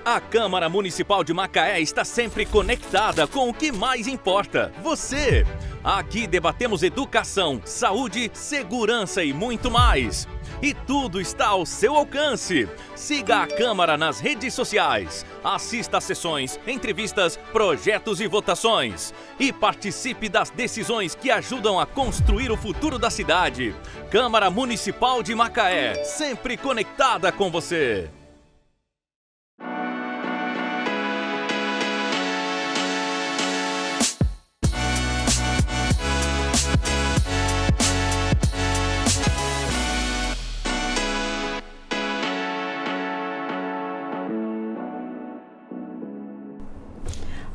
A Câmara Municipal de Macaé está sempre conectada com o que mais importa, você. Aqui debatemos educação, saúde, segurança e muito mais. E tudo está ao seu alcance. Siga a Câmara nas redes sociais. Assista a sessões, entrevistas, projetos e votações. E participe das decisões que ajudam a construir o futuro da cidade. Câmara Municipal de Macaé, sempre conectada com você.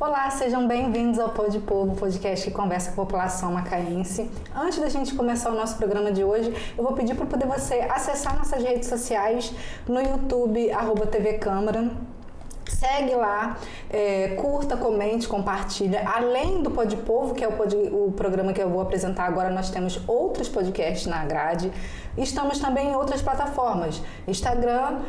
Olá, sejam bem-vindos ao Pod Povo, podcast que conversa com a população macaense. Antes da gente começar o nosso programa de hoje, eu vou pedir para poder você acessar nossas redes sociais no YouTube, @tvcâmara. Segue lá, curta, comente, compartilha. Além do Pod Povo, que é o programa que eu vou apresentar agora, nós temos outros podcasts na grade. Estamos também em outras plataformas. Instagram,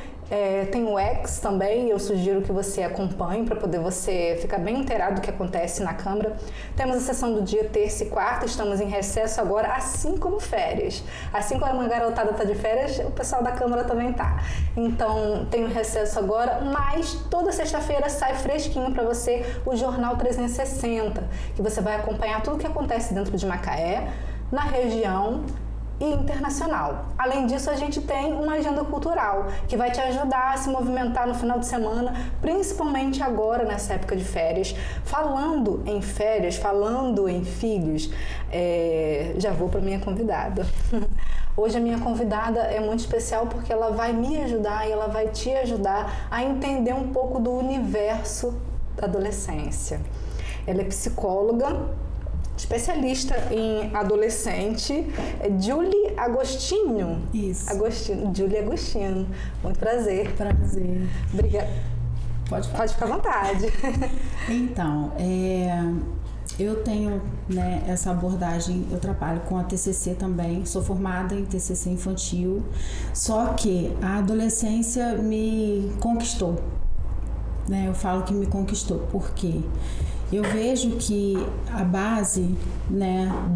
tem o X também, eu sugiro que você acompanhe para poder você ficar bem inteirado do que acontece na Câmara. Temos a sessão do dia terça e quarta, estamos em recesso agora, assim como férias. Assim como uma garotada está de férias, o pessoal da Câmara também tá. Então, tem o recesso agora, mas toda sexta-feira sai fresquinho para você o Jornal 360, que você vai acompanhar tudo o que acontece dentro de Macaé, na região e internacional. Além disso, a gente tem uma agenda cultural que vai te ajudar a se movimentar no final de semana, principalmente agora, nessa época de férias. Falando em férias, falando em filhos, já vou para minha convidada. Hoje a minha convidada é muito especial porque ela vai me ajudar e ela vai te ajudar a entender um pouco do universo da adolescência. Ela é psicóloga, especialista em adolescente, Julie Agostinho. Isso. Julie Agostinho. Muito prazer. Prazer. Obrigada. Pode ficar à vontade. Então, eu tenho, essa abordagem, eu trabalho com a TCC também, sou formada em TCC infantil, só que a adolescência me conquistou, eu falo que me conquistou, porque eu vejo que a base,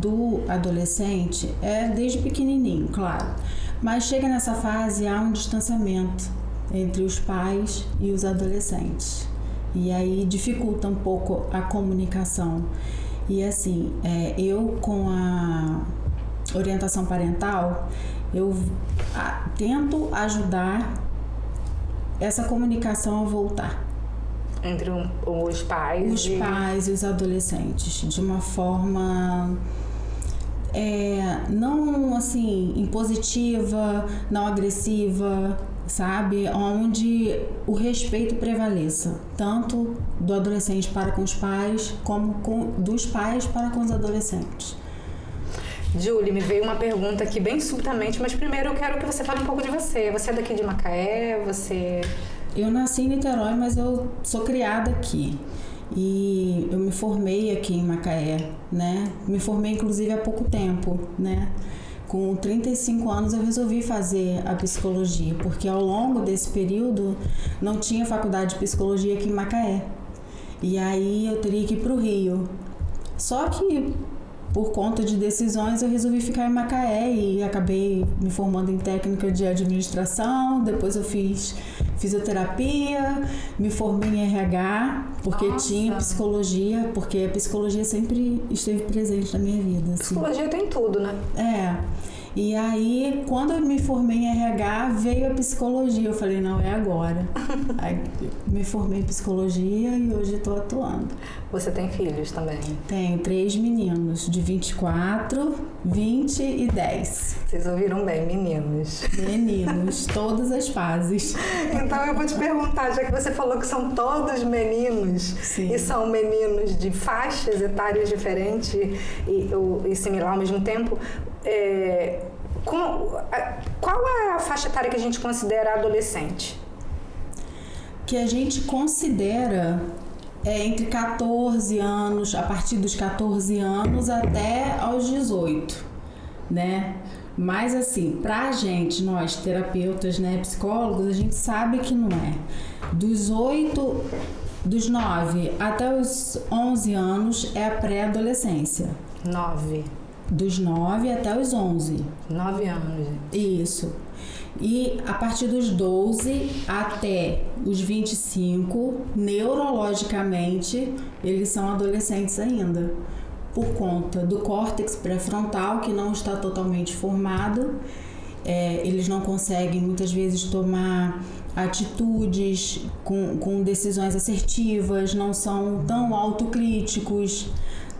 do adolescente é desde pequenininho, claro, mas chega nessa fase, há um distanciamento entre os pais e os adolescentes, e aí dificulta um pouco a comunicação. E assim, eu com a orientação parental, eu tento ajudar essa comunicação a voltar. Entre os pais. Os pais e os adolescentes, de uma forma não assim impositiva, não agressiva, sabe? Onde o respeito prevaleça, tanto do adolescente para com os pais, como dos pais para com os adolescentes. Julie, me veio uma pergunta aqui bem subitamente, mas primeiro eu quero que você fale um pouco de você. Você é daqui de Macaé? Eu nasci em Niterói, mas eu sou criada aqui. E eu me formei aqui em Macaé, Me formei, inclusive, há pouco tempo, Com 35 anos eu resolvi fazer a psicologia, porque ao longo desse período não tinha faculdade de psicologia aqui em Macaé. E aí eu teria que ir para o Rio. Só que, por conta de decisões, eu resolvi ficar em Macaé e acabei me formando em técnica de administração. Depois eu fiz fisioterapia, me formei em RH, porque tinha psicologia, porque a psicologia sempre esteve presente na minha vida. Assim. Psicologia tem tudo, E aí, quando eu me formei em RH, veio a psicologia. Eu falei, não, é agora. Aí me formei em psicologia e hoje estou atuando. Você tem filhos também? Tenho 3 meninos, de 24, 20 e 10. Vocês ouviram bem, meninos. Meninos, todas as fases. Então eu vou te perguntar, já que você falou que são todos meninos, sim, e são meninos de faixas etárias diferentes e similar ao mesmo tempo, qual é a faixa etária que a gente considera adolescente? Que a gente considera entre 14 anos, a partir dos 14 anos até aos 18, Mas assim, pra gente, nós terapeutas, né, psicólogos, a gente sabe que não é. Dos 9 até os 11 anos é a pré-adolescência. 9. Dos 9 até os 11. 9 anos. Isso. E a partir dos 12 até os 25, neurologicamente, eles são adolescentes ainda. Por conta do córtex pré-frontal, que não está totalmente formado. Eles não conseguem, muitas vezes, tomar atitudes com decisões assertivas, não são tão autocríticos,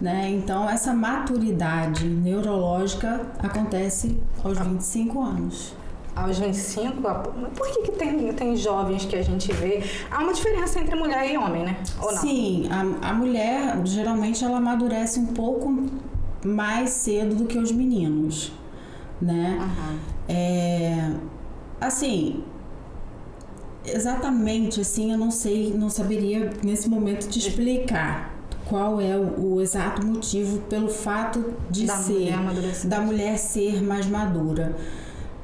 né? Então, essa maturidade neurológica acontece aos 25 anos. Aos 25, por que tem jovens que a gente vê? Há uma diferença entre mulher e homem, né? Ou não? Sim, a mulher, geralmente, ela amadurece um pouco mais cedo do que os meninos, né? Uhum. Assim, exatamente assim, eu não saberia nesse momento te explicar qual é o exato motivo pelo fato de da mulher ser mais madura.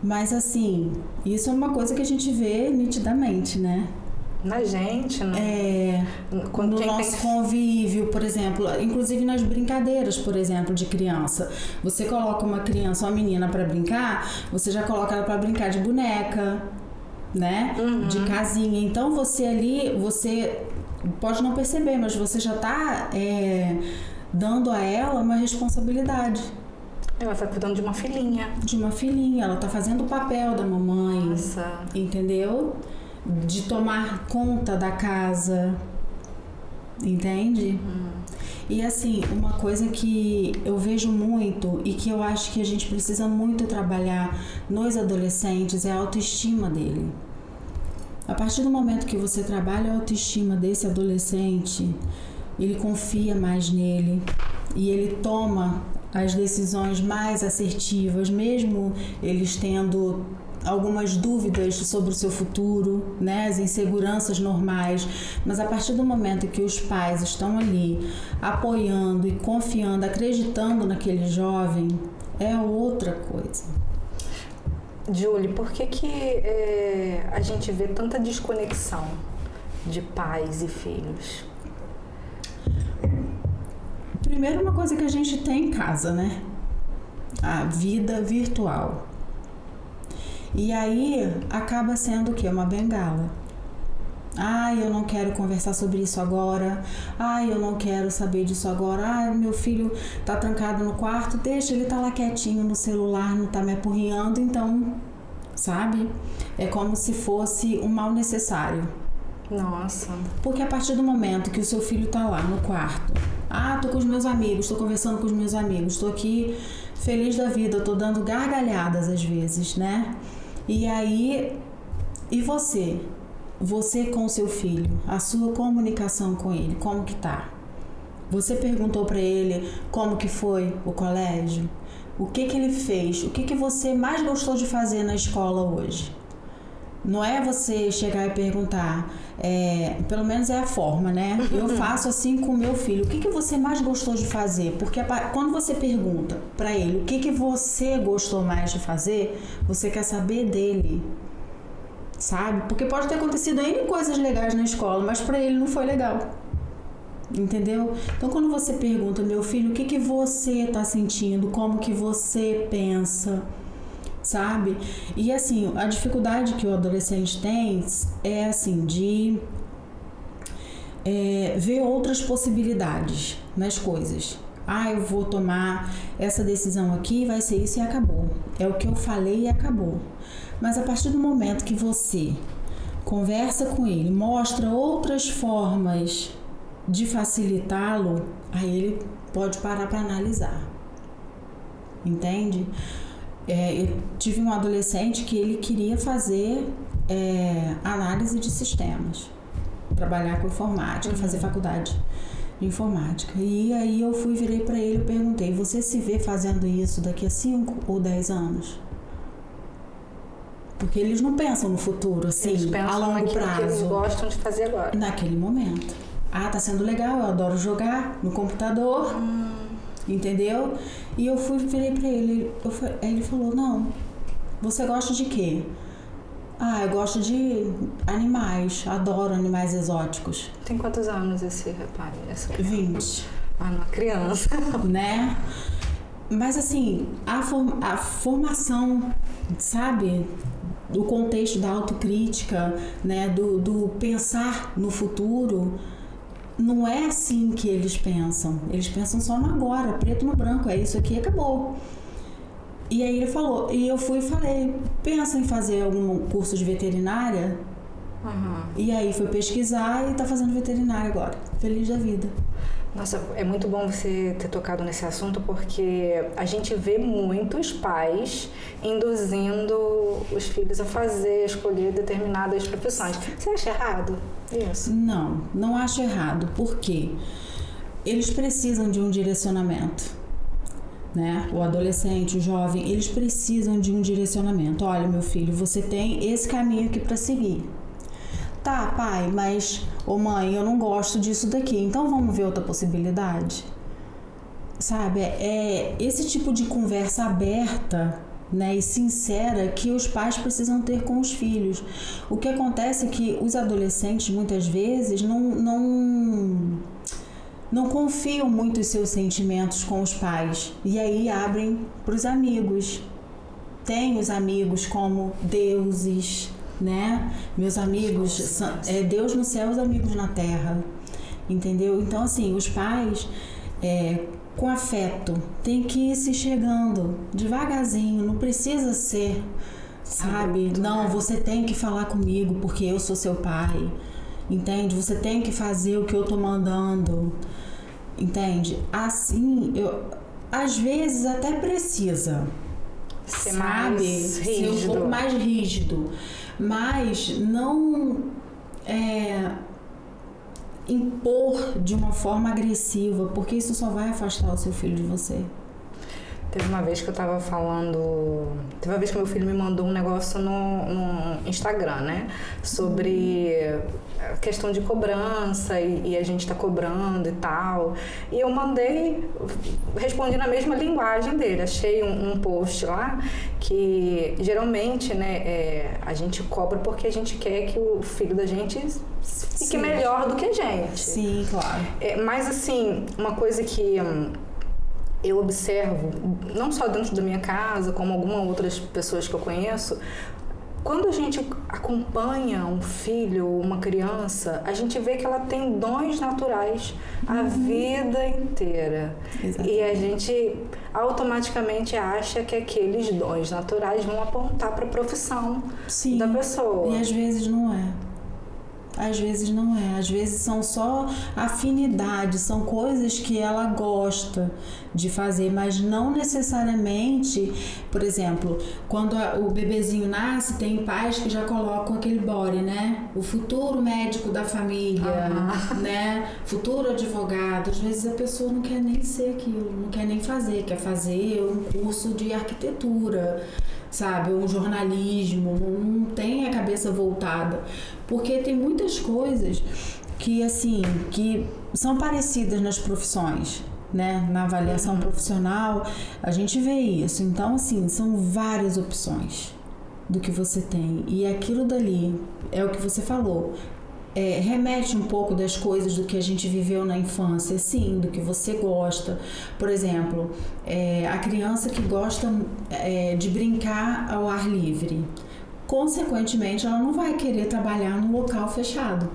Mas assim, isso é uma coisa que a gente vê nitidamente, né? Na gente, né? No nosso convívio, por exemplo, inclusive nas brincadeiras, por exemplo, de criança. Você coloca uma criança, uma menina para brincar, você já coloca ela para brincar de boneca, né? Uhum. De casinha. Então você pode não perceber, mas você já tá dando a ela uma responsabilidade. Ela tá cuidando de uma filhinha. De uma filhinha, ela tá fazendo o papel da mamãe. Nossa. Entendeu? De tomar conta da casa. Entende? E assim, uma coisa que eu vejo muito e que eu acho que a gente precisa muito trabalhar nos adolescentes é a autoestima dele. A partir do momento que você trabalha a autoestima desse adolescente, ele confia mais nele e ele toma as decisões mais assertivas, mesmo eles tendo algumas dúvidas sobre o seu futuro, né, as inseguranças normais, mas a partir do momento que os pais estão ali apoiando e confiando, acreditando naquele jovem, é outra coisa. Julie, por que a gente vê tanta desconexão de pais e filhos? Primeiro, uma coisa que a gente tem em casa, né? A vida virtual. E aí acaba sendo o quê? Uma bengala. Ai, eu não quero conversar sobre isso agora. Ai, eu não quero saber disso agora. Ai, meu filho tá trancado no quarto, deixa ele tá lá quietinho no celular, não tá me apurrinhando, então, sabe? É como se fosse um mal necessário. Nossa. Porque a partir do momento que o seu filho tá lá no quarto, tô com os meus amigos, tô conversando com os meus amigos, tô aqui feliz da vida, tô dando gargalhadas às vezes, né? E aí, e você? Você com o seu filho, a sua comunicação com ele, como que tá? Você perguntou pra ele como que foi o colégio? O que que ele fez? O que que você mais gostou de fazer na escola hoje? Não é você chegar e perguntar, pelo menos é a forma, né? Eu faço assim com o meu filho. O que que você mais gostou de fazer? Porque quando você pergunta pra ele o que que você gostou mais de fazer, você quer saber dele, sabe? Porque pode ter acontecido N coisas legais na escola, mas pra ele não foi legal. Entendeu? Então, quando você pergunta, meu filho, o que que você tá sentindo? Como que você pensa? Sabe? E assim, a dificuldade que o adolescente tem é assim, de ver outras possibilidades nas coisas. Eu vou tomar essa decisão aqui, vai ser isso e acabou. É o que eu falei e acabou. Mas a partir do momento que você conversa com ele, mostra outras formas de facilitá-lo, aí ele pode parar para analisar. Entende? Eu tive um adolescente que ele queria fazer análise de sistemas, trabalhar com informática, fazer faculdade de informática. E aí eu virei para ele e perguntei, você se vê fazendo isso daqui a 5 ou 10 anos? Porque eles não pensam no futuro, assim, a longo prazo. Que eles gostam de fazer agora. Naquele momento. Tá sendo legal, eu adoro jogar no computador. entendeu? E eu virei pra ele, aí ele falou, não, você gosta de quê? Ah, eu gosto de animais, adoro animais exóticos. Tem quantos anos esse rapaz? Essa criança? 20. Ah, uma criança. Né? Mas assim, a formação, sabe? Do contexto da autocrítica, né? Do pensar no futuro, não é assim que eles pensam. Eles pensam só no agora, preto no branco, é isso aqui e acabou. E aí ele falou, e eu fui e falei, pensa em fazer algum curso de veterinária? Uhum. E aí foi pesquisar e tá fazendo veterinária agora. Feliz da vida. Nossa, é muito bom você ter tocado nesse assunto, porque a gente vê muitos pais induzindo os filhos a escolher determinadas profissões. Você acha errado isso? Não acho errado, porque eles precisam de um direcionamento. Né? O adolescente, o jovem, eles precisam de um direcionamento. Olha, meu filho, você tem esse caminho aqui para seguir. Tá, pai, mas mãe, eu não gosto disso daqui, então vamos ver outra possibilidade. Sabe, é esse tipo de conversa aberta, né, e sincera que os pais precisam ter com os filhos. O que acontece é que os adolescentes muitas vezes não confiam muito os seus sentimentos com os pais e aí abrem para os amigos. Tem os amigos como deuses, né? Meus amigos, Deus no céu, os amigos na terra, entendeu? Então, assim, os pais, com afeto, tem que ir se chegando devagarzinho, não precisa ser, sabe? Não, você tem que falar comigo porque eu sou seu pai, entende? Você tem que fazer o que eu tô mandando, entende? Assim, às vezes até precisa, ser sabe? mais rígido. Ser um pouco mais rígido, mas não impor de uma forma agressiva, porque isso só vai afastar o seu filho de você. Teve uma vez que eu tava falando... Teve uma vez que meu filho me mandou um negócio no Instagram, né? Sobre a questão de cobrança e a gente tá cobrando e tal. E eu respondi na mesma linguagem dele. Achei um post lá que geralmente, né, a gente cobra porque a gente quer que o filho da gente fique melhor do que a gente. Sim, claro. Mas assim, uma coisa que... eu observo, não só dentro da minha casa, como algumas outras pessoas que eu conheço, quando a gente acompanha um filho, uma criança, a gente vê que ela tem dons naturais a vida inteira. Exatamente. E a gente automaticamente acha que aqueles dons naturais vão apontar para a profissão da pessoa. E às vezes não é. Às vezes não é, às vezes são só afinidades, são coisas que ela gosta de fazer, mas não necessariamente, por exemplo, quando o bebezinho nasce, tem pais que já colocam aquele body, né? O futuro médico da família, né? Futuro advogado. Às vezes a pessoa não quer nem ser aquilo, não quer nem fazer, quer fazer um curso de arquitetura, sabe, um jornalismo, não tem a cabeça voltada, porque tem muitas coisas que, assim, que são parecidas nas profissões, né, na avaliação profissional, a gente vê isso. Então, assim, são várias opções do que você tem, e aquilo dali é o que você falou, remete um pouco das coisas do que a gente viveu na infância, sim, do que você gosta. Por exemplo, a criança que gosta de brincar ao ar livre, consequentemente ela não vai querer trabalhar num local fechado.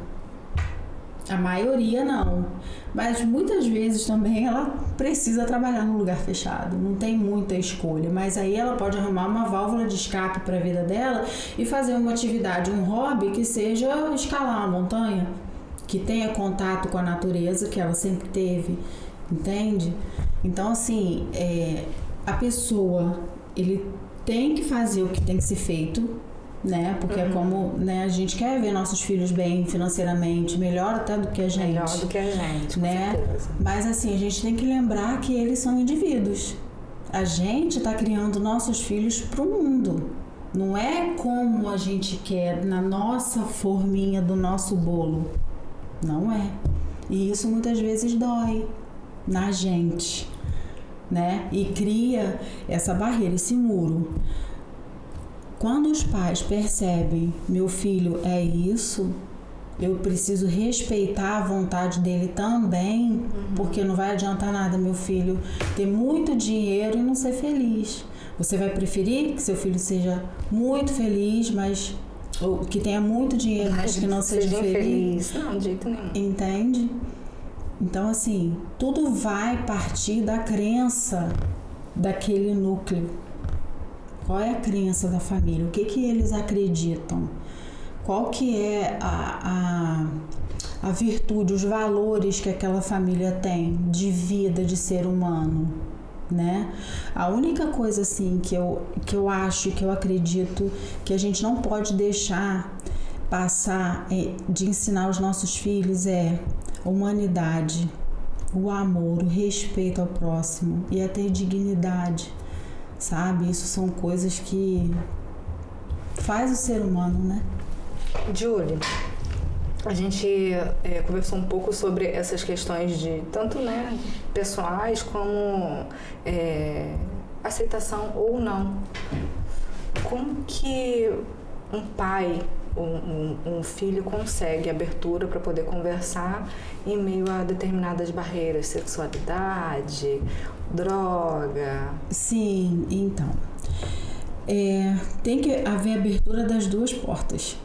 A maioria não, mas muitas vezes também ela precisa trabalhar num lugar fechado, não tem muita escolha, mas aí ela pode arrumar uma válvula de escape para a vida dela e fazer uma atividade, um hobby que seja escalar uma montanha, que tenha contato com a natureza que ela sempre teve, entende? Então, assim, a pessoa, ele tem que fazer o que tem que ser feito, né? Porque é como, né, a gente quer ver nossos filhos bem financeiramente, melhor até do que a gente. Melhor do que a gente, né? Com certeza. Mas assim, a gente tem que lembrar que eles são indivíduos. A gente está criando nossos filhos para o mundo. Não é como a gente quer, na nossa forminha do nosso bolo. Não é. E isso muitas vezes dói na gente. né? E cria essa barreira, esse muro. Quando os pais percebem, meu filho é isso, eu preciso respeitar a vontade dele também, porque não vai adiantar nada meu filho ter muito dinheiro e não ser feliz. Você vai preferir que seu filho seja muito feliz, mas ou que tenha muito dinheiro, mas que não seja feliz? Não, de jeito nenhum. Entende? Então, assim, tudo vai partir da crença daquele núcleo. Qual é a crença da família? O que eles acreditam? Qual que é a virtude, os valores que aquela família tem de vida, de ser humano, né? A única coisa, assim, que eu acho, que eu acredito que a gente não pode deixar passar de ensinar os nossos filhos é humanidade, o amor, o respeito ao próximo e até dignidade, sabe? Isso são coisas que faz o ser humano, né? Julie, a gente conversou um pouco sobre essas questões de tanto, né, pessoais como aceitação ou não. Como que um pai um filho consegue abertura para poder conversar em meio a determinadas barreiras, sexualidade, droga? Sim, então. Tem que haver abertura das duas portas.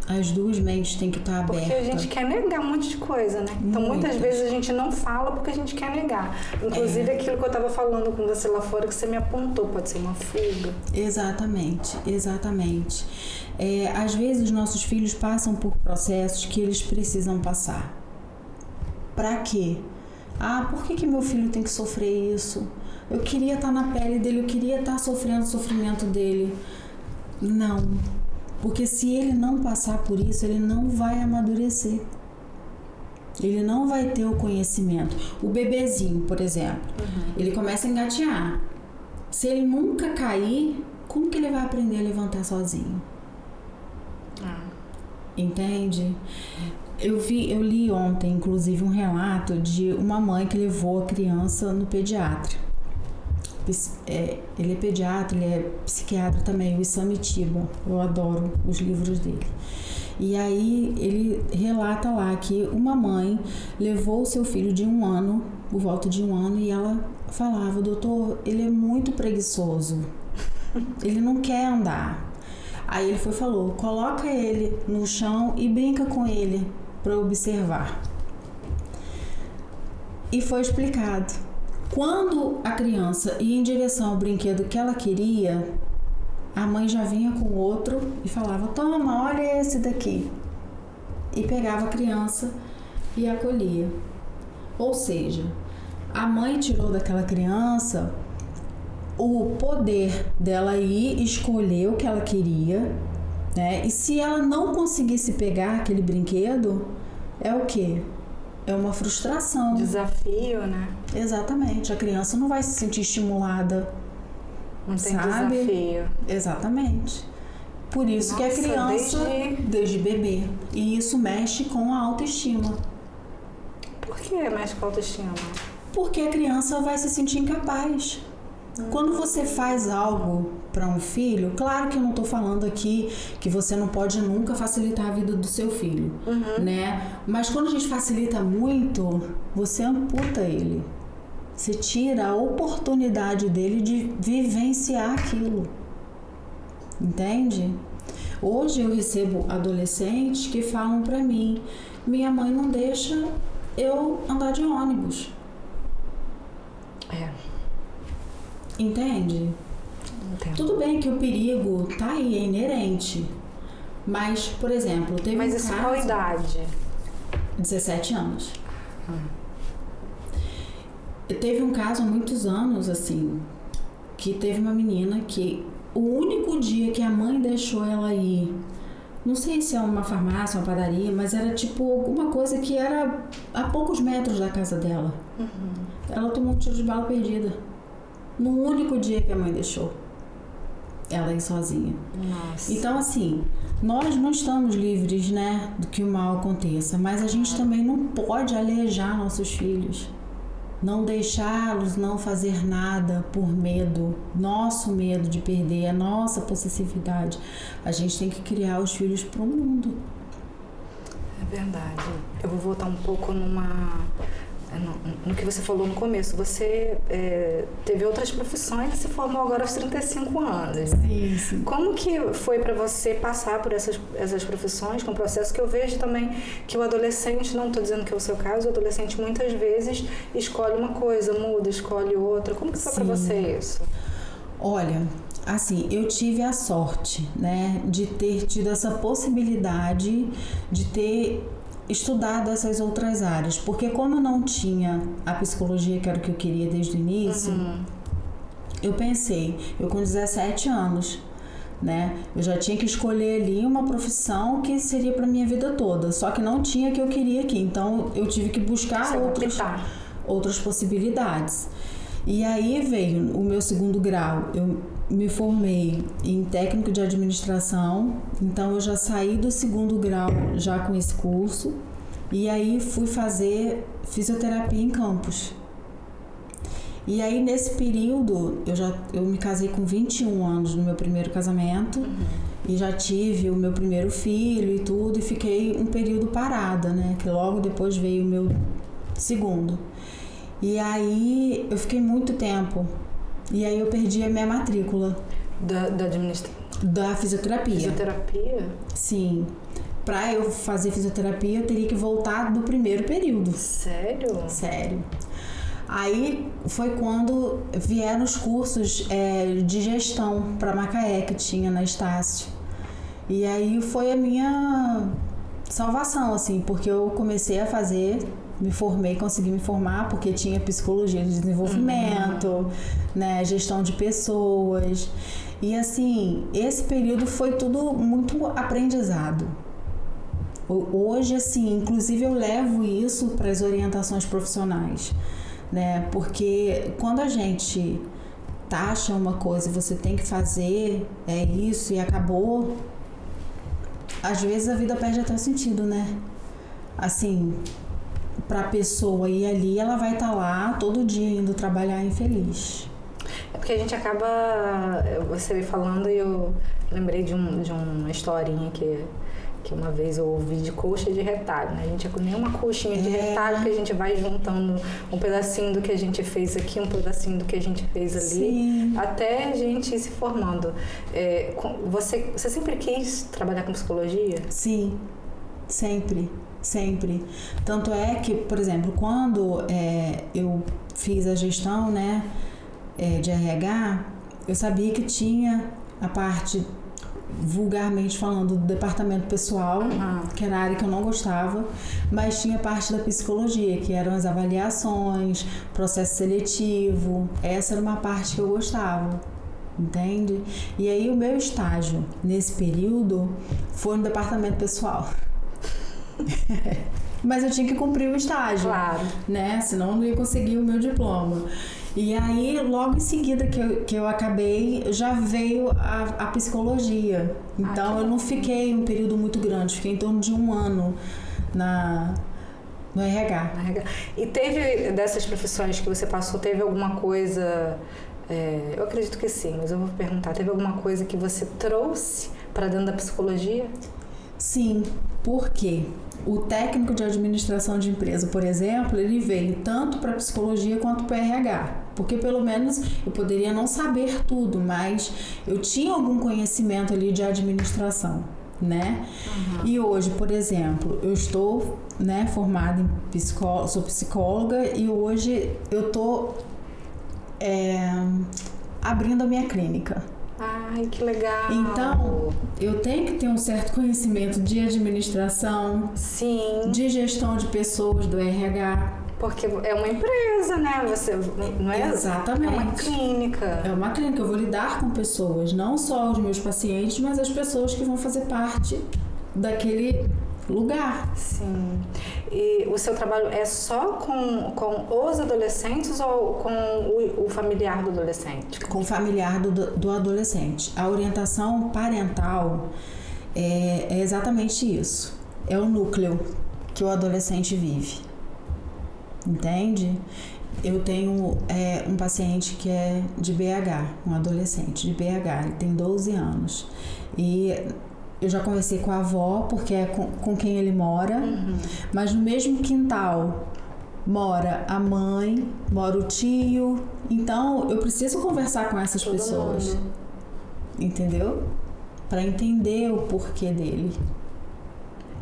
As duas mentes têm que estar abertas. Porque a gente quer negar um monte de coisa, né? Então, muitas vezes a gente não fala porque a gente quer negar. Inclusive, aquilo que eu estava falando com você lá fora, que você me apontou, pode ser uma fuga. Exatamente, exatamente. Às vezes, os nossos filhos passam por processos que eles precisam passar. Pra quê? Por que meu filho tem que sofrer isso? Eu queria estar na pele dele, eu queria estar sofrendo o sofrimento dele. Não. Porque se ele não passar por isso, ele não vai amadurecer. Ele não vai ter o conhecimento. O bebezinho, por exemplo, ele começa a engatear. Se ele nunca cair, como que ele vai aprender a levantar sozinho? Entende? Eu li ontem, inclusive, um relato de uma mãe que levou a criança no pediatra. Ele é pediatra, ele é psiquiatra também, o Isamitiba. Eu adoro os livros dele. E aí ele relata lá que uma mãe levou o seu filho de 1 ano, por volta de 1 ano, e ela falava: doutor, ele é muito preguiçoso, ele não quer andar. Aí ele falou: coloca ele no chão e brinca com ele para observar. E foi explicado. Quando a criança ia em direção ao brinquedo que ela queria, a mãe já vinha com outro e falava: toma, olha esse daqui. E pegava a criança e acolhia. Ou seja, a mãe tirou daquela criança o poder dela ir escolher o que ela queria, né? E se ela não conseguisse pegar aquele brinquedo, é o quê? É uma frustração. Desafio, né? Exatamente. A criança não vai se sentir estimulada. Não tem sabe? desafio. Exatamente. Por isso que a criança, desde bebê. E isso mexe com a autoestima. Por que mexe com a autoestima? Porque a criança vai se sentir incapaz. Quando você faz algo para um filho, claro que eu não estou falando aqui que você não pode nunca facilitar a vida do seu filho, né? Mas quando a gente facilita muito, você amputa ele. Você tira a oportunidade dele de vivenciar aquilo. Entende? Hoje eu recebo adolescentes que falam para mim: minha mãe não deixa eu andar de ônibus. Entende? Entendo. Tudo bem que o perigo tá aí, é inerente. Mas, por exemplo, teve Mas um isso caso... qual idade? 17 anos. Teve um caso há muitos anos, assim, que teve uma menina que o único dia que a mãe deixou ela ir, não sei se é uma farmácia, uma padaria, mas era tipo alguma coisa que era a poucos metros da casa dela. Ela tomou um tiro de bala perdida. No único dia que a mãe deixou ela ir sozinha. Nossa. Então, assim, nós não estamos livres, né, do que o mal aconteça, mas a gente também não pode alejar nossos filhos. não deixá-los não fazer nada por medo, nosso medo de perder, a nossa possessividade. A gente tem que criar os filhos para o mundo. É verdade. Eu vou voltar um pouco no que você falou no começo. Você teve outras profissões e se formou agora aos 35 anos. Isso. Como que foi para você passar por essas profissões, com o processo que eu vejo também que o adolescente, não estou dizendo que é o seu caso, o adolescente muitas vezes escolhe uma coisa, muda, escolhe outra. Como que foi para você isso? Olha, assim, eu tive a sorte, né, de ter tido essa possibilidade de ter estudado essas outras áreas, porque como eu não tinha a psicologia, que era o que eu queria desde o início, eu pensei, eu com 17 anos, né, eu já tinha que escolher ali uma profissão que seria para minha vida toda, só que não tinha a que eu queria aqui, então eu tive que buscar outras possibilidades. E aí veio o meu segundo grau, eu me formei em técnico de administração, então eu já saí do segundo grau já com esse curso, e aí fui fazer fisioterapia em Campos. E aí nesse período, eu me casei com 21 anos no meu primeiro casamento, e já tive o meu primeiro filho e tudo, e fiquei um período parada, né, que logo depois veio o meu segundo. E aí eu fiquei muito tempo. E aí eu perdi a minha matrícula. Da fisioterapia. Fisioterapia? Sim. Pra eu fazer fisioterapia, eu teria que voltar do primeiro período. Sério? Sério. Aí foi quando vieram os cursos de gestão pra Macaé, que tinha na Estácio. E aí foi a minha salvação, assim, porque eu comecei a fazer... Me formei, consegui me formar porque tinha psicologia de desenvolvimento, né, gestão de pessoas. E assim, esse período foi tudo muito aprendizado. Hoje, assim, inclusive eu levo isso para as orientações profissionais, né? Porque quando a gente taxa uma coisa e você tem que fazer, é isso e acabou, às vezes a vida perde até o sentido, né? Assim... para a pessoa ir ali, ela vai estar lá todo dia indo trabalhar infeliz. É porque a gente acaba, você falando e eu lembrei de uma historinha que uma vez eu ouvi de coxa de retalho, né? A gente é nem uma coxinha de retalho que a gente vai juntando um pedacinho do que a gente fez aqui, um pedacinho do que a gente fez ali, sim, até a gente ir se formando. Você sempre quis trabalhar com psicologia? Sim, sempre. Tanto é que, por exemplo, quando eu fiz a gestão, né, de RH, eu sabia que tinha a parte, vulgarmente falando, do departamento pessoal, que era a área que eu não gostava, mas tinha a parte da psicologia, que eram as avaliações, processo seletivo. Essa era uma parte que eu gostava. Entende? E aí o meu estágio nesse período foi no departamento pessoal. Mas eu tinha que cumprir o estágio, claro, né? Senão eu não ia conseguir o meu diploma. E aí, logo em seguida que eu acabei, já veio a psicologia. Então, eu não fiquei um período muito grande, fiquei em torno de 1 ano no RH. E teve, dessas profissões que você passou, teve alguma coisa... eu acredito que sim, mas eu vou perguntar, teve alguma coisa que você trouxe para dentro da psicologia? Sim, porque o técnico de administração de empresa, por exemplo, ele veio tanto para psicologia quanto para RH, porque pelo menos eu poderia não saber tudo, mas eu tinha algum conhecimento ali de administração, né? E hoje, por exemplo, eu estou, né, formada em sou psicóloga e hoje eu estou abrindo a minha clínica. Ai, que legal! Então, eu tenho que ter um certo conhecimento de administração, sim, de gestão de pessoas, do RH. Porque é uma empresa, né? Você, não é? Exatamente. É uma clínica. É uma clínica. Eu vou lidar com pessoas, não só os meus pacientes, mas as pessoas que vão fazer parte daquele lugar. Sim. E o seu trabalho é só com os adolescentes ou com o familiar do adolescente? Com o familiar do adolescente. A orientação parental é exatamente isso. É o núcleo que o adolescente vive. Entende? Eu tenho um paciente que é de BH, um adolescente de BH, ele tem 12 anos. E eu já conversei com a avó, porque é com quem ele mora, mas no mesmo quintal mora a mãe, mora o tio. Então, eu preciso conversar com essas pessoas. Entendeu? Para entender o porquê dele.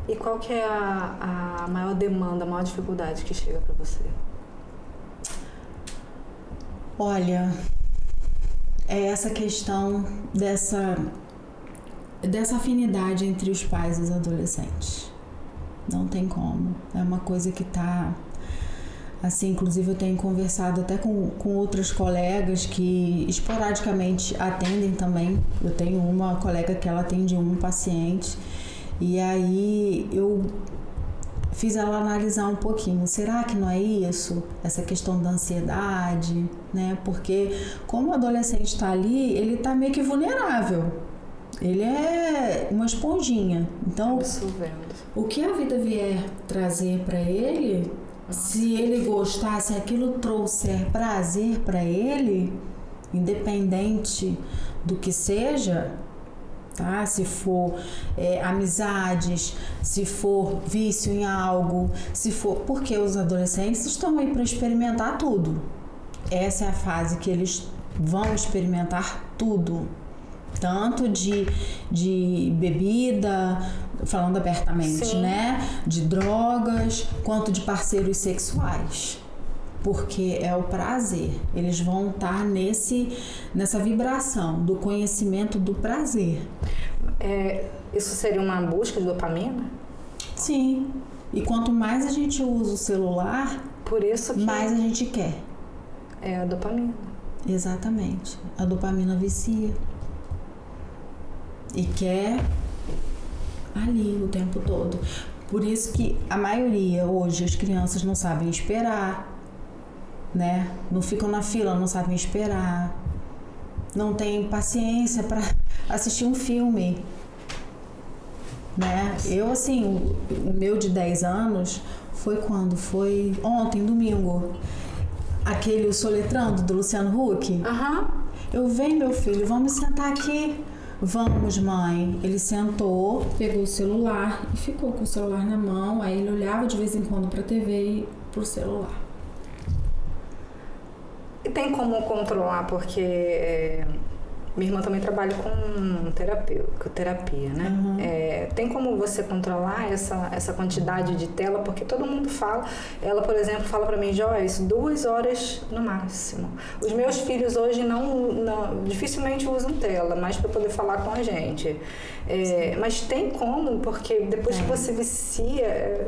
E qual que é a maior demanda, a maior dificuldade que chega para você? Olha, é essa questão dessa afinidade entre os pais e os adolescentes. Não tem como. É uma coisa que tá... Assim, inclusive eu tenho conversado até com outras colegas que esporadicamente atendem também. Eu tenho uma colega que ela atende um paciente e aí eu fiz ela analisar um pouquinho. Será que não é isso? Essa questão da ansiedade, né? Porque como o adolescente está ali, ele está meio que vulnerável. Ele é uma esponjinha. Então, o que a vida vier trazer para ele... Se ele gostar, se aquilo trouxer prazer para ele, independente do que seja, tá? Se for amizades, se for vício em algo, se for... Porque os adolescentes estão aí para experimentar tudo. Essa é a fase que eles vão experimentar tudo. Tanto de bebida, falando abertamente, sim, né? De drogas, quanto de parceiros sexuais. Porque é o prazer. Eles vão estar nessa vibração do conhecimento do prazer. Isso seria uma busca de dopamina? Sim. E quanto mais a gente usa o celular, por isso que mais a gente quer. É a dopamina. Exatamente. A dopamina vicia. E quer ali o tempo todo. Por isso que a maioria hoje, as crianças não sabem esperar, né? Não ficam na fila, não sabem esperar. Não tem paciência para assistir um filme, né? Eu, assim, o meu de 10 anos foi quando? Foi ontem, domingo. Aquele O Soletrando, do Luciano Huck. Eu venho, meu filho, vamos sentar aqui. Vamos, mãe. Ele sentou, pegou o celular e ficou com o celular na mão. Aí ele olhava de vez em quando pra TV e pro celular. E tem como controlar, porque minha irmã também trabalha com terapia, né? Tem como você controlar essa quantidade de tela? Porque todo mundo fala. Ela, por exemplo, fala pra mim, Joyce, 2 horas no máximo. Os meus filhos hoje não dificilmente usam tela, mas para poder falar com a gente. Mas tem como? Porque depois que você vicia...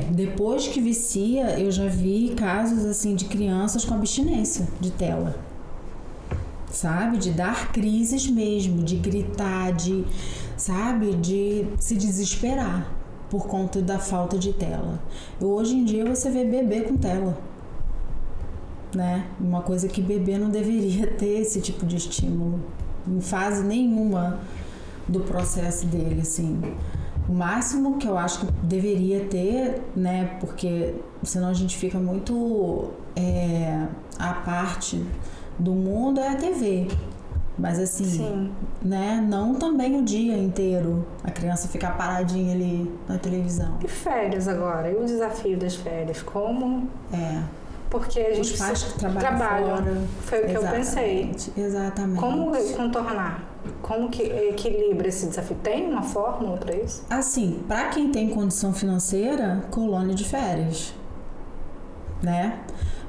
Depois que vicia, eu já vi casos assim de crianças com abstinência de tela. Sabe? De dar crises mesmo, de gritar, de se desesperar por conta da falta de tela. Hoje em dia você vê bebê com tela, né? Uma coisa que bebê não deveria ter esse tipo de estímulo em fase nenhuma do processo dele, assim. O máximo que eu acho que deveria ter, né? Porque senão a gente fica muito à parte do mundo, é a TV. Mas assim, sim, né? Não também o dia inteiro a criança ficar paradinha ali na televisão. E férias agora? E o desafio das férias? Como? Porque a gente... Os pais que trabalham fora. Foi o que eu pensei. Exatamente. Como contornar? Como que equilibra esse desafio? Tem uma fórmula para isso? Assim, para quem tem condição financeira, colônia de férias, né?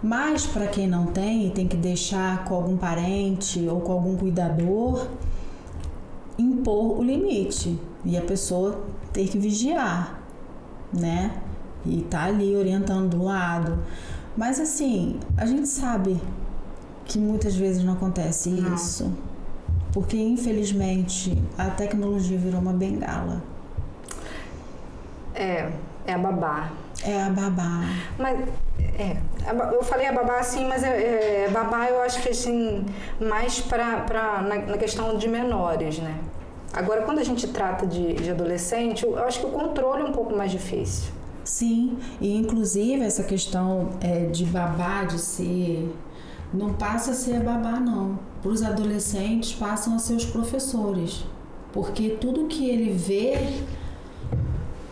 Mas para quem não tem, tem que deixar com algum parente ou com algum cuidador, impor o limite e a pessoa ter que vigiar, né? E tá ali orientando do lado. Mas assim, a gente sabe que muitas vezes não acontece isso, porque infelizmente a tecnologia virou uma bengala. É a babá. É a babá. Mas, eu falei a babá assim, mas babá eu acho que assim, mais na questão de menores, né? Agora, quando a gente trata de adolescente, eu acho que o controle é um pouco mais difícil. Sim, e inclusive essa questão de babá, de ser... Não passa a ser babá, não. Para os adolescentes, passam a ser os professores. Porque tudo que ele vê...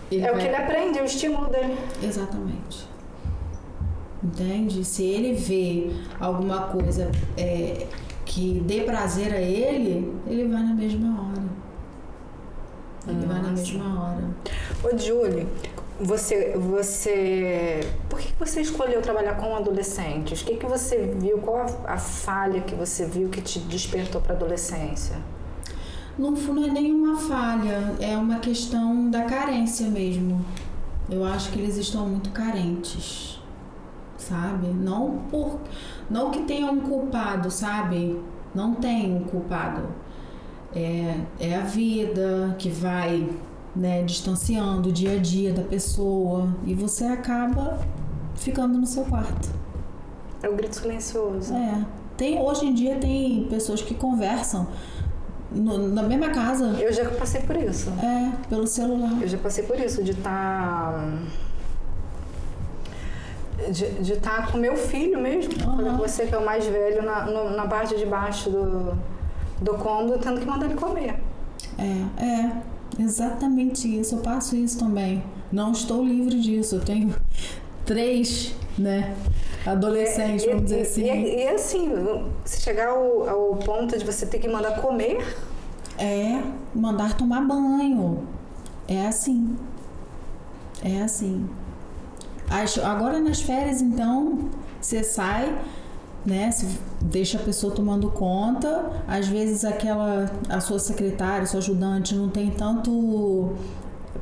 o que ele aprende, é o estímulo dele. Exatamente. Entende? Se ele vê alguma coisa que dê prazer a ele vai na mesma hora. Vai na mesma hora. Ô, Julie, por que você escolheu trabalhar com adolescentes? O que você viu? Qual a falha que você viu que te despertou para a adolescência? Não é nenhuma falha, é uma questão da carência mesmo. Eu acho que eles estão muito carentes, sabe? Não que tenha um culpado, sabe? Não tem um culpado. É a vida que vai, né, distanciando o dia a dia da pessoa e você acaba ficando no seu quarto. É o grito silencioso. Hoje em dia tem pessoas que conversam na mesma casa. Eu já passei por isso. Pelo celular. Eu já passei por isso, de estar com meu filho mesmo. Você que é o mais velho na parte de baixo do cômodo, tendo que mandar ele comer. Exatamente isso. Eu passo isso também. Não estou livre disso. Eu tenho 3, né, adolescentes, vamos dizer assim. E assim, se chegar ao ponto de você ter que mandar comer... mandar tomar banho. É assim. Agora nas férias, então, você sai, né, deixa a pessoa tomando conta. Às vezes a sua secretária, sua ajudante não tem tanto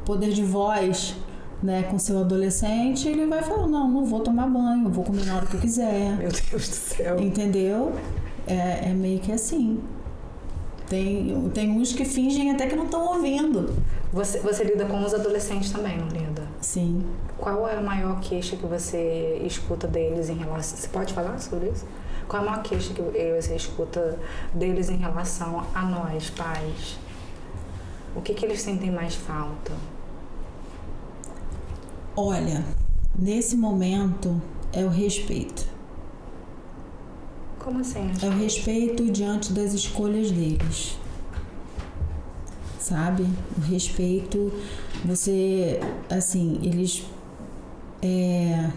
poder de voz, né, com seu adolescente, ele vai falar, não vou tomar banho, vou comer na hora que eu quiser. Meu Deus do céu. Entendeu? É meio que assim. Tem uns que fingem até que não estão ouvindo. Você lida com os adolescentes também, não lida? Sim. Qual é a maior queixa que você escuta deles em relação... Você pode falar sobre isso? Qual é a maior queixa que você escuta deles em relação a nós, pais? O que eles sentem mais falta? Olha, nesse momento é o respeito. Como assim? É o respeito diante das escolhas deles. Sabe? O respeito, você, assim, eles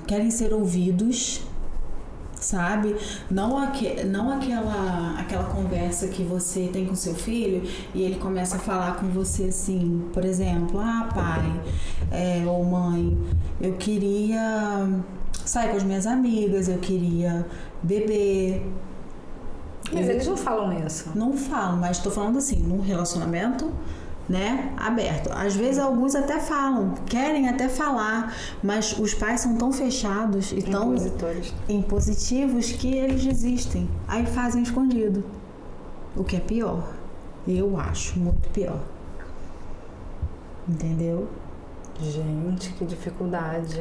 querem ser ouvidos, sabe? Não aquela conversa que você tem com seu filho e ele começa a falar com você assim, por exemplo, pai, ou mãe, eu queria sair com as minhas amigas, eu queria beber. Mas eles não falam isso. Não falam, mas estou falando assim, num relacionamento, né, aberto. Às vezes alguns até falam, querem até falar, mas os pais são tão fechados e tão impositivos que eles desistem. Aí fazem escondido. O que é pior. Eu acho muito pior. Entendeu? Gente, que dificuldade.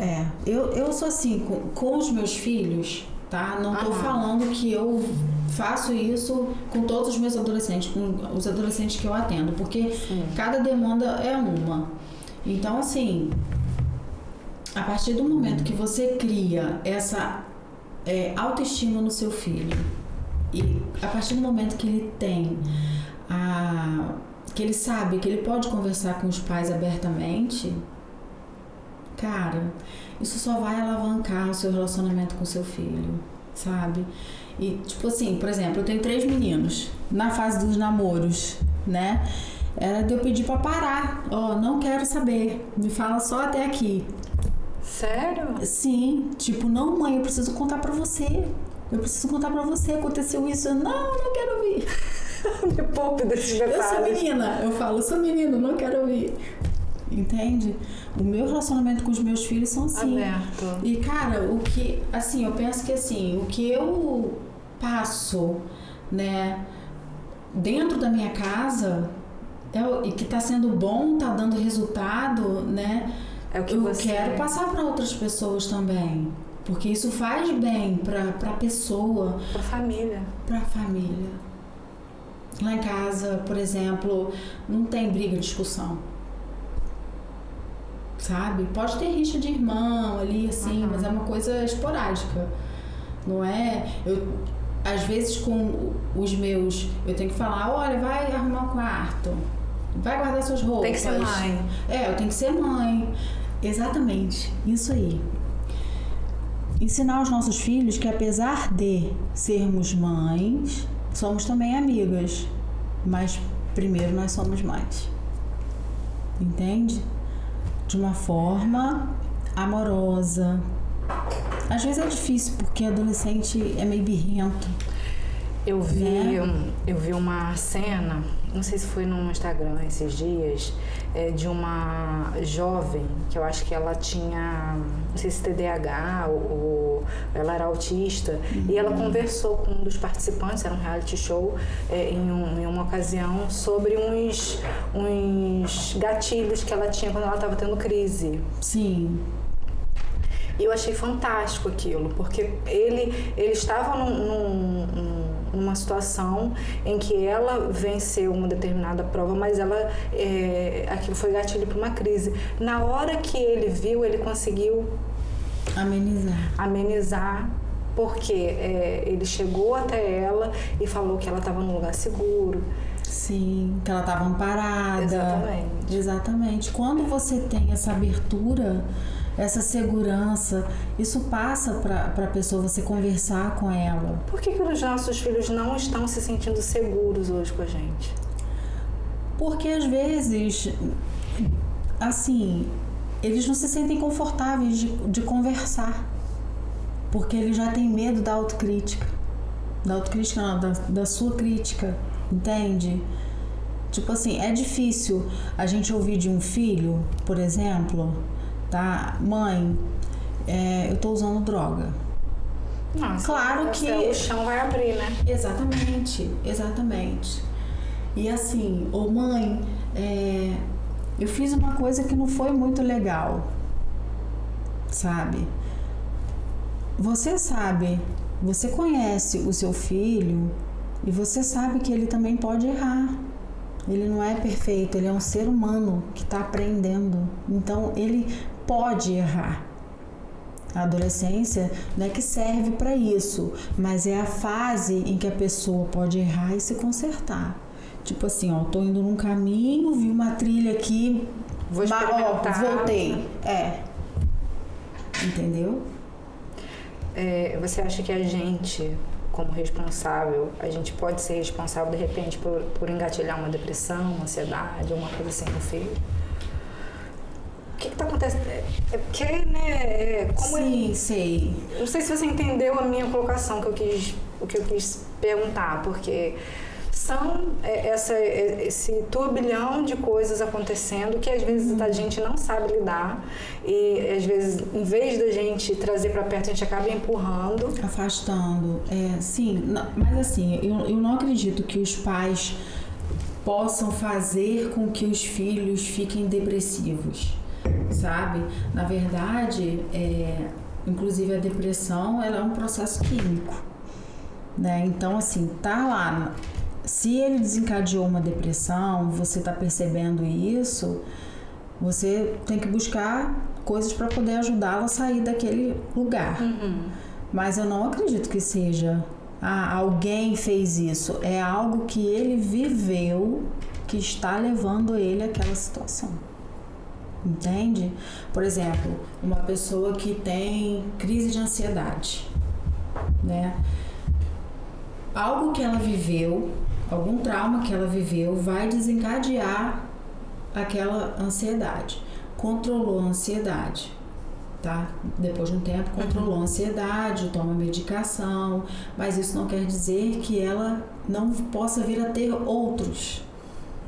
Eu sou assim, com os meus filhos, tá? Não tô falando que eu faço isso com todos os meus adolescentes, com os adolescentes que eu atendo, porque cada demanda é uma. Então, assim, a partir do momento que você cria essa autoestima no seu filho, e a partir do momento que ele tem que ele sabe que ele pode conversar com os pais abertamente, cara, isso só vai alavancar o seu relacionamento com o seu filho, sabe? E, tipo assim, por exemplo, eu tenho 3 meninos na fase dos namoros, né? Era de eu pedir pra parar. Não quero saber. Me fala só até aqui. Sério? Sim. Tipo, não, mãe, eu preciso contar pra você. Aconteceu isso. Não quero ouvir. Me poupe desses detalhes. Eu sou menina. Eu falo, sou menino, não quero ouvir. Entende? O meu relacionamento com os meus filhos são assim. Aberto. E, cara, eu penso que assim, o que eu passo, né, dentro da minha casa, e que tá sendo bom, tá dando resultado, né? É o que eu quero passar para outras pessoas também. Porque isso faz bem pra pessoa. Pra família. Lá em casa, por exemplo, não tem briga, discussão. sabe? Pode ter rixa de irmão ali, assim, mas é uma coisa esporádica, não é? Às vezes com os meus, eu tenho que falar, olha, vai arrumar o quarto, vai guardar suas roupas. Tem que ser mãe. Eu tenho que ser mãe. Exatamente, isso aí. Ensinar aos nossos filhos que apesar de sermos mães, somos também amigas, mas primeiro nós somos mães. Entende? De uma forma amorosa. Às vezes é difícil porque adolescente é meio birrento. Eu vi uma cena, não sei se foi no Instagram esses dias, de uma jovem, que eu acho que ela tinha, não sei se TDAH ou ela era autista, e ela conversou com um dos participantes, era um reality show, em uma ocasião, sobre uns gatilhos que ela tinha quando ela estava tendo crise. Sim. E eu achei fantástico aquilo, porque ele estava numa situação em que ela venceu uma determinada prova, mas aquilo foi gatilho para uma crise. Na hora que ele viu, ele conseguiu amenizar, porque ele chegou até ela e falou que ela estava num lugar seguro. Sim, que ela estava amparada. Exatamente. Quando você tem essa abertura, essa segurança, isso passa para a pessoa, você conversar com ela. Por que os nossos filhos não estão se sentindo seguros hoje com a gente? Porque às vezes, assim, eles não se sentem confortáveis de conversar. Porque eles já têm medo da autocrítica. Da autocrítica não, da sua crítica, entende? Tipo assim, é difícil a gente ouvir de um filho, por exemplo, tá? Mãe, eu tô usando droga. Nossa, claro que o chão vai abrir, né? Exatamente. E assim, mãe, eu fiz uma coisa que não foi muito legal, sabe? Você sabe, você conhece o seu filho e você sabe que ele também pode errar. Ele não é perfeito, ele é um ser humano que está aprendendo. Então, ele pode errar. A adolescência não é que serve para isso, mas é a fase em que a pessoa pode errar e se consertar. Tipo assim, tô indo num caminho, vi uma trilha aqui, vou experimentar. Voltei. Entendeu? Você acha que a gente, como responsável, a gente pode ser responsável de repente por engatilhar uma depressão, uma ansiedade, uma coisa assim no filho? O que está acontecendo? Porque, né? Sim, sei. Não sei se você entendeu a minha colocação, o que eu quis perguntar, porque são esse turbilhão de coisas acontecendo que às vezes a gente não sabe lidar e às vezes, em vez da gente trazer para perto, a gente acaba empurrando. Afastando. Sim, mas assim, eu não acredito que os pais possam fazer com que os filhos fiquem depressivos, sabe? Na verdade, inclusive a depressão, ela é um processo químico, né? Então, assim, tá lá. Se ele desencadeou uma depressão, você está percebendo isso, você tem que buscar coisas para poder ajudá-lo a sair daquele lugar. Mas eu não acredito que seja alguém fez isso. É algo que ele viveu que está levando ele àquela situação. Entende? Por exemplo, uma pessoa que tem crise de ansiedade, né? Algo que ela viveu, algum trauma que ela viveu vai desencadear aquela ansiedade. Controlou a ansiedade, tá? Depois de um tempo controlou a ansiedade, toma medicação, mas isso não quer dizer que ela não possa vir a ter outros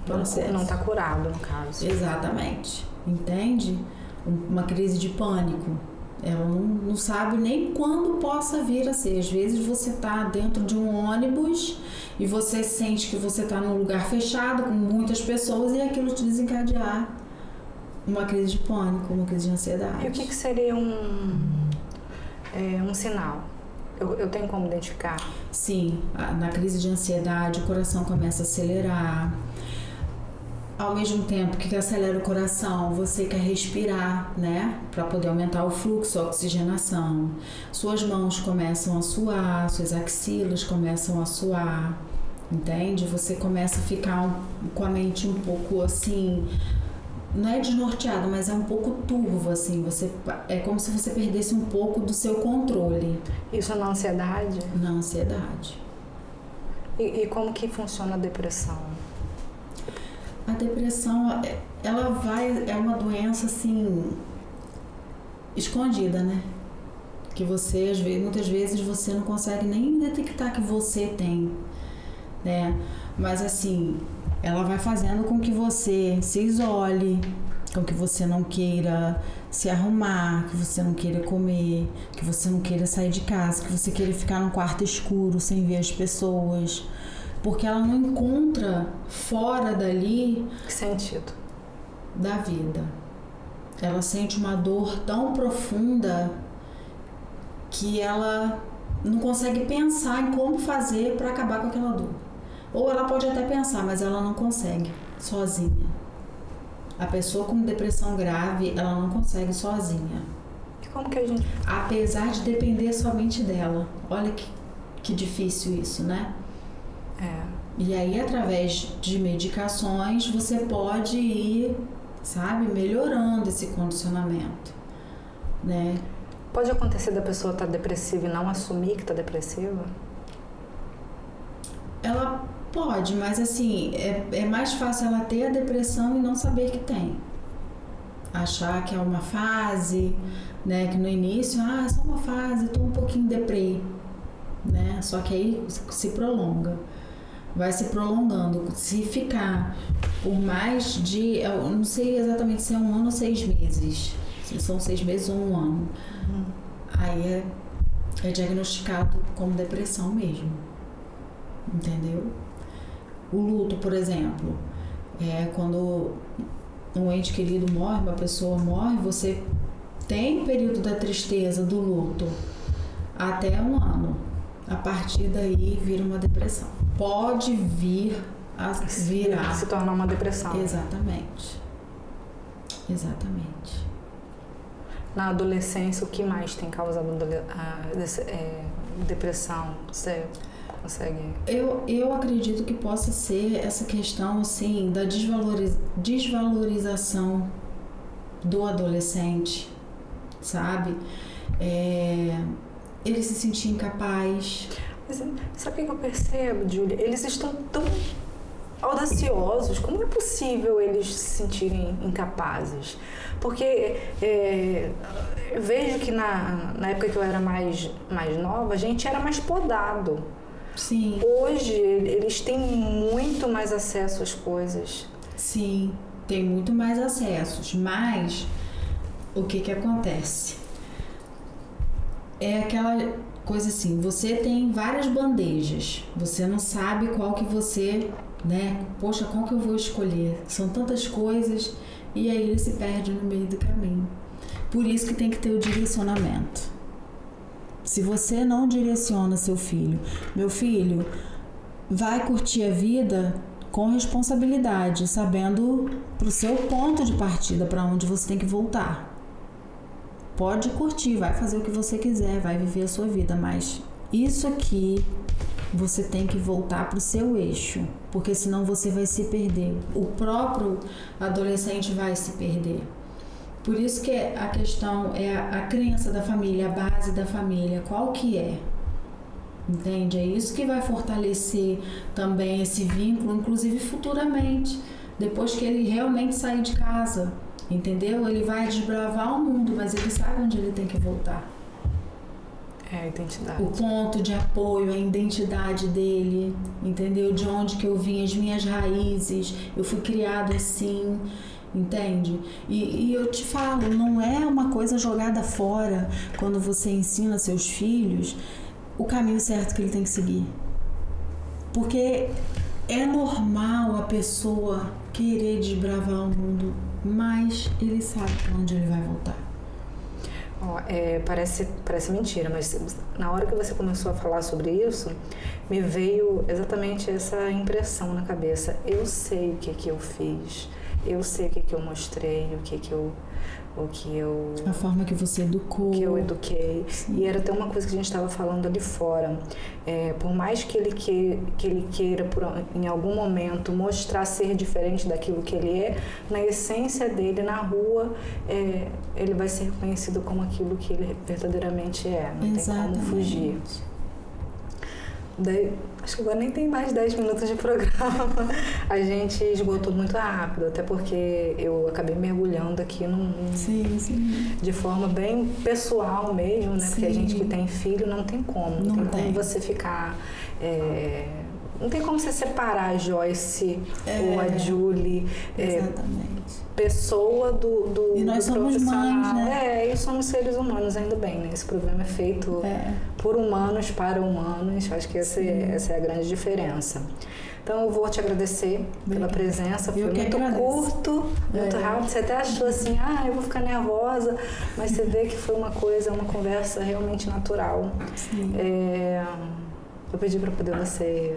processos. Não está curado, no caso. Exatamente. Entende? Uma crise de pânico. Ela não sabe nem quando possa vir a ser. Às vezes você está dentro de um ônibus e você sente que você está num lugar fechado com muitas pessoas e aquilo te desencadear uma crise de pânico, uma crise de ansiedade. E o que seria um sinal? Eu tenho como identificar? Sim, na crise de ansiedade o coração começa a acelerar, ao mesmo tempo que acelera o coração, você quer respirar, né? Para poder aumentar o fluxo, a oxigenação. Suas mãos começam a suar, suas axilas começam a suar, entende? Você começa a ficar com a mente um pouco assim, não é desnorteada, mas é um pouco turvo, assim. É como se você perdesse um pouco do seu controle. Isso na ansiedade? Na ansiedade. E como que funciona a depressão? A depressão, é uma doença, assim, escondida, né? Que você, muitas vezes, você não consegue nem detectar que você tem, né? Mas, assim, ela vai fazendo com que você se isole, com que você não queira se arrumar, que você não queira comer, que você não queira sair de casa, que você queira ficar num quarto escuro sem ver as pessoas. Porque ela não encontra fora dali... Que sentido? Da vida. Ela sente uma dor tão profunda que ela não consegue pensar em como fazer para acabar com aquela dor. Ou ela pode até pensar, mas ela não consegue, sozinha. A pessoa com depressão grave, ela não consegue sozinha. E como que a gente... Apesar de depender somente dela. Olha que difícil isso, né? É. E aí, através de medicações, você pode ir, sabe, melhorando esse condicionamento, né? Pode acontecer da pessoa estar depressiva e não assumir que está depressiva? Ela pode, mas assim, é mais fácil ela ter a depressão e não saber que tem. Achar que é uma fase, né? Que no início, é só uma fase, estou um pouquinho deprê, né? Só que aí se prolonga. Vai se prolongando. Se ficar por mais de... Eu não sei exatamente se é 1 ano ou 6 meses. Se são 6 meses ou 1 ano. Aí é diagnosticado como depressão mesmo. Entendeu? O luto, por exemplo, quando um ente querido morre, uma pessoa morre, você tem o período da tristeza, do luto, até 1 ano. A partir daí vira uma depressão. Pode vir a virar. Se tornar uma depressão. Exatamente. Exatamente. Na adolescência, o que mais tem causado depressão? Você consegue... Eu acredito que possa ser essa questão, assim, da desvalorização do adolescente, sabe? Ele se sentir incapaz. Mas sabe o que eu percebo, Júlia? Eles estão tão audaciosos. Como é possível eles se sentirem incapazes? Porque eu vejo que na época que eu era mais nova, a gente era mais podado. Sim. Hoje, eles têm muito mais acesso às coisas. Sim, tem muito mais acessos. Mas, o que acontece? É aquela coisa assim, você tem várias bandejas, você não sabe qual que você, né? Poxa, qual que eu vou escolher? São tantas coisas e aí ele se perde no meio do caminho. Por isso que tem que ter o direcionamento. Se você não direciona seu filho, meu filho, vai curtir a vida com responsabilidade, sabendo pro seu ponto de partida, para onde você tem que voltar. Pode curtir, vai fazer o que você quiser, vai viver a sua vida, mas isso aqui você tem que voltar para o seu eixo, porque senão você vai se perder. O próprio adolescente vai se perder. Por isso que a questão é a crença da família, a base da família, qual que é? Entende? É isso que vai fortalecer também esse vínculo, inclusive futuramente, depois que ele realmente sair de casa. Entendeu? Ele vai desbravar o mundo, mas ele sabe onde ele tem que voltar. É a identidade. O ponto de apoio, a identidade dele, entendeu? De onde que eu vim, as minhas raízes, eu fui criado assim, entende? E eu te falo, não é uma coisa jogada fora quando você ensina seus filhos o caminho certo que ele tem que seguir. Porque é normal a pessoa querer desbravar o mundo, mas ele sabe para onde ele vai voltar. Parece mentira, mas na hora que você começou a falar sobre isso, me veio exatamente essa impressão na cabeça. Eu sei o que eu fiz, eu sei o que eu mostrei, a forma que você educou. Que eu eduquei. Sim. E era até uma coisa que a gente estava falando ali fora. Por mais que ele queira, em algum momento, mostrar ser diferente daquilo que ele é, na essência dele, na rua, ele vai ser reconhecido como aquilo que ele verdadeiramente é. Não Exatamente. Tem como fugir. Acho que agora nem tem mais 10 minutos de programa. A gente esgotou muito rápido, até porque eu acabei mergulhando aqui sim. de forma bem pessoal mesmo, né? Sim. Porque a gente que tem filho não tem como. Não tem como você ficar... não tem como você separar a Joyce ou a Julie. Exatamente. Pessoa do E nós do somos profissional. mães, né? E somos seres humanos, ainda bem, né? Esse programa é feito por humanos, para humanos. Acho que essa é a grande diferença. Então eu vou te agradecer pela presença. Foi muito curto, muito rápido. Você até achou assim, eu vou ficar nervosa, mas você vê que foi uma conversa realmente natural. Sim. Eu pedi para poder você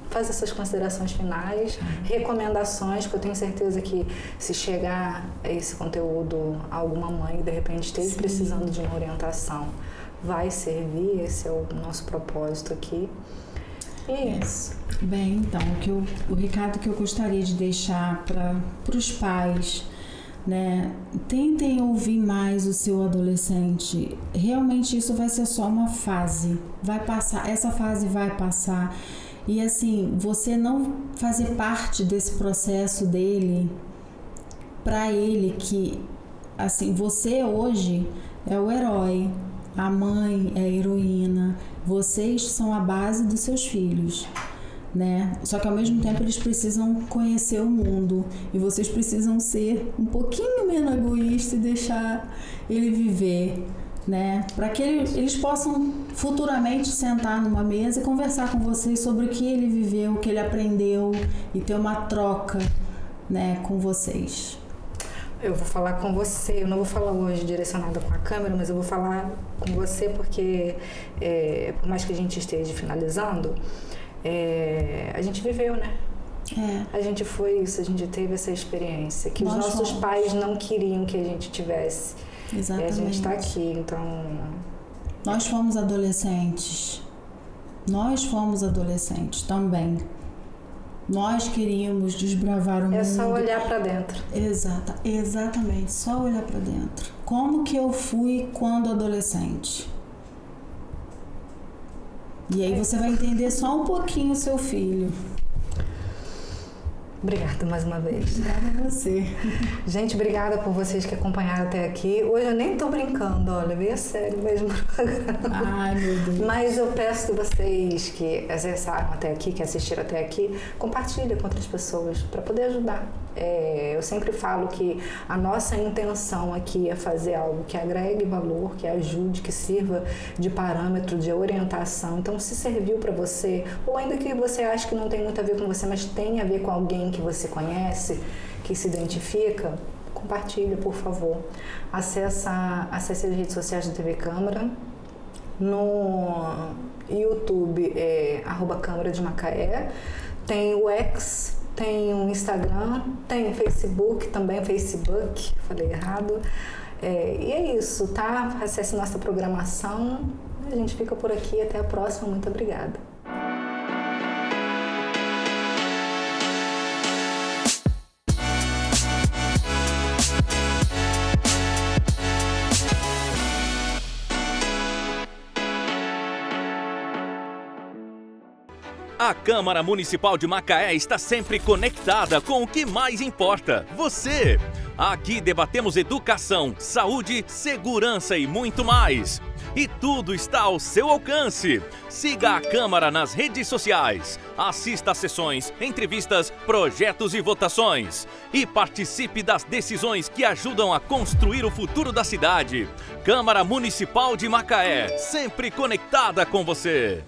fazer suas considerações finais, recomendações, que eu tenho certeza que se chegar esse conteúdo a alguma mãe que de repente esteja precisando de uma orientação, vai servir. Esse é o nosso propósito aqui. E é isso. Bem, então, o recado que eu gostaria de deixar para os pais, né? Tentem ouvir mais o seu adolescente. Realmente isso vai ser só uma fase. Vai passar, essa fase vai passar. E assim, você não fazer parte desse processo dele, para ele que, assim, você hoje é o herói, a mãe é a heroína, vocês são a base dos seus filhos, né? Só que ao mesmo tempo eles precisam conhecer o mundo e vocês precisam ser um pouquinho menos egoístas e deixar ele viver, né? Para que eles possam futuramente sentar numa mesa e conversar com vocês sobre o que ele viveu, o que ele aprendeu e ter uma troca, né, com vocês. Eu vou falar com você, eu não vou falar hoje direcionada com a câmera, mas eu vou falar com você porque, por mais que a gente esteja finalizando, a gente viveu, né? A gente foi isso, a gente teve essa experiência que os nossos pais não queriam que a gente tivesse. Exatamente. E a gente está aqui, então... Nós fomos adolescentes. Nós fomos adolescentes também. Nós queríamos desbravar o mundo. É só olhar para dentro. Exatamente, só olhar para dentro. Como que eu fui quando adolescente? E aí você vai entender só um pouquinho o seu filho. Obrigada mais uma vez. Obrigada a você. Gente, obrigada por vocês que acompanharam até aqui. Hoje eu nem tô brincando, olha, veio a sério mesmo. Ai, meu Deus. Mas eu peço que vocês que acessaram até aqui, que assistiram até aqui, compartilhem com outras pessoas para poder ajudar. Eu sempre falo que a nossa intenção aqui é fazer algo que agregue valor, que ajude, que sirva de parâmetro, de orientação. Então, se serviu para você, ou ainda que você acha que não tem muito a ver com você, mas tem a ver com alguém que você conhece, que se identifica, compartilha, por favor. Acesse as redes sociais da TV Câmara. No YouTube @Câmara de Macaé. Tem o X, tem o Instagram, tem o Facebook também, falei errado. E é isso, tá? Acesse nossa programação. A gente fica por aqui. Até a próxima. Muito obrigada. A Câmara Municipal de Macaé está sempre conectada com o que mais importa, você. Aqui debatemos educação, saúde, segurança e muito mais. E tudo está ao seu alcance. Siga a Câmara nas redes sociais, assista a sessões, entrevistas, projetos e votações. E participe das decisões que ajudam a construir o futuro da cidade. Câmara Municipal de Macaé, sempre conectada com você.